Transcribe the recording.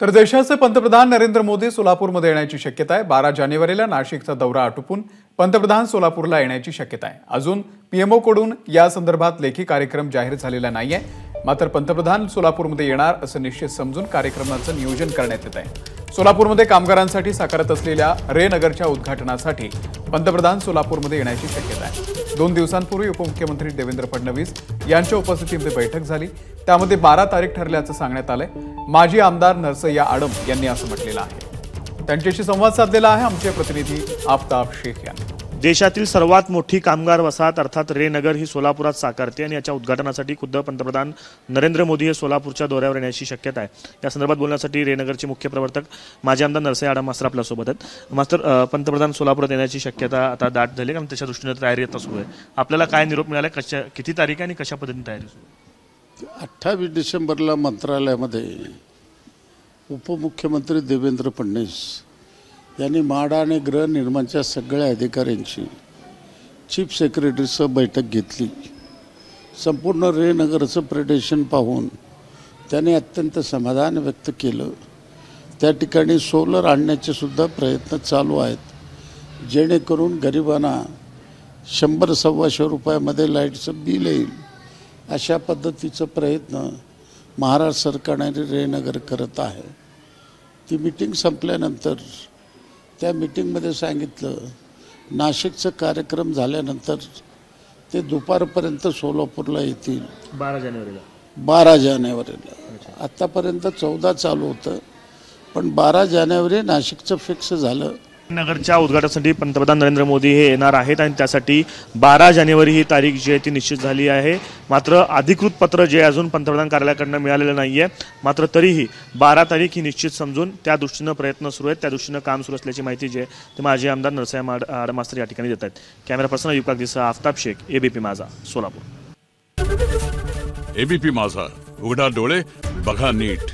तर देशाचे पंतप्रधान नरेंद्र मोदी सोलापूरमध्ये येण्याची शक्यता आहे। 12 जानेवारीला नाशिकचा दौरा आटोपून पंतप्रधान सोलापूरला येण्याची शक्यता आहे। अजून पीएमओ कडून या संदर्भात लेखी कार्यक्रम जाहीर झालेला नाहीये। मात्र पंतप्रधान सोलापूरमध्ये येणार असं निश्चित समजून कार्यक्रमाचं नियोजन करण्यात येत आहे। सोलापूरमध्ये कामगारांसाठी साकारत असलेल्या रे नगरच्या उद्घाटनासाठी पंतप्रधान सोलापूरमध्ये येण्याची शक्यता आहे। 2 दिवसांपूर्वी उपमुख्यमंत्री देवेंद्र फडणवीस यांच्या उपस्थितीमध्ये बैठक झाली। त्यामध्ये 12 तारीख ठरल्याचं सांगण्यात आलंय। माजी आमदार नरसय्या आडम यांनी असं म्हटलेलं आहे। त्यांच्याशी संवाद साधलेला आहे आमचे प्रतिनिधी आफताब शेख यांनी। देशातील सर्वात मोठी कामगार वसाहत अर्थात रे नगर ही सोलापुरात साकारते आणि याच्या उद्घाटनासाठी खुद्द पंतप्रधान नरेंद्र मोदी हे सोलापूरच्या दौऱ्यावर येण्याची शक्यता आहे। या संदर्भात बोलण्यासाठी रे नगरचे मुख्य प्रवर्तक माजी आमदार नरसय्या आडम मास्तर आपल्यासोबत आहेत। मास्तर, पंतप्रधान सोलापुरात येण्याची शक्यता आता दाट झाली कारण त्याच्या दृष्टीने तयारी आता सुरू आहे। आपल्याला काय निरोप मिळाला, किती तारीख आहे आणि कशा पद्धतीने तयारी सुरू आहे? 28 डिसेंबरला मंत्रालयामध्ये उपमुख्यमंत्री देवेंद्र फडणवीस यांनी म्हाडा आणि गृहनिर्माणच्या सगळ्या अधिकाऱ्यांची चीफ सेक्रेटरीसह बैठक घेतली। संपूर्ण रे नगरचं प्रेडेशन पाहून त्याने अत्यंत समाधान व्यक्त केलं। त्या ठिकाणी सोलर आणण्याचे सुद्धा प्रयत्न चालू आहेत, जेणेकरून गरिबांना 100-125 रुपयामध्ये लाईटचं बिल येईल। अशा पद्धतीचा प्रयत्न महाराष्ट्र सरकारने रे नगर करत आहे। ती मीटिंग संपल्यानंतर त्या मीटिंगमध्ये सांगितलं नाशिकचा कार्यक्रम झाल्यानंतर ते दुपारपर्यंत सोलापूरला येतील 12 जानेवारीला। आतापर्यंत 14 चालू होतं, पण 12 जानेवारी नाशिकचं फिक्स झालं। नगरच्या उद्घाटनासाठी पंतप्रधान नरेंद्र मोदी हे येणार आहेत आणि त्यासाठी 12 जानेवारी ही तारीख जी आहे ती निश्चित झाली आहे। मात्र अधिकृत पत्र जे अजून पंतप्रधान कार्यालयाकडून मिळालेलं नाहीये, मात्र तरीही 12 तारीख ही निश्चित समजून त्या दृष्टीनं प्रयत्न सुरू आहेत, त्या दृष्टीनं काम सुरू असल्याची माहिती जी आहे ते माजी आमदार नरसय्या आडम मास्तर या ठिकाणी देत आहेत। कॅमेरा पर्सन अयुब कागदीसह आफताब शेख, एबीपी माझा, सोलापूर। एबीपी माझा, उघडा डोळे बघा नीट।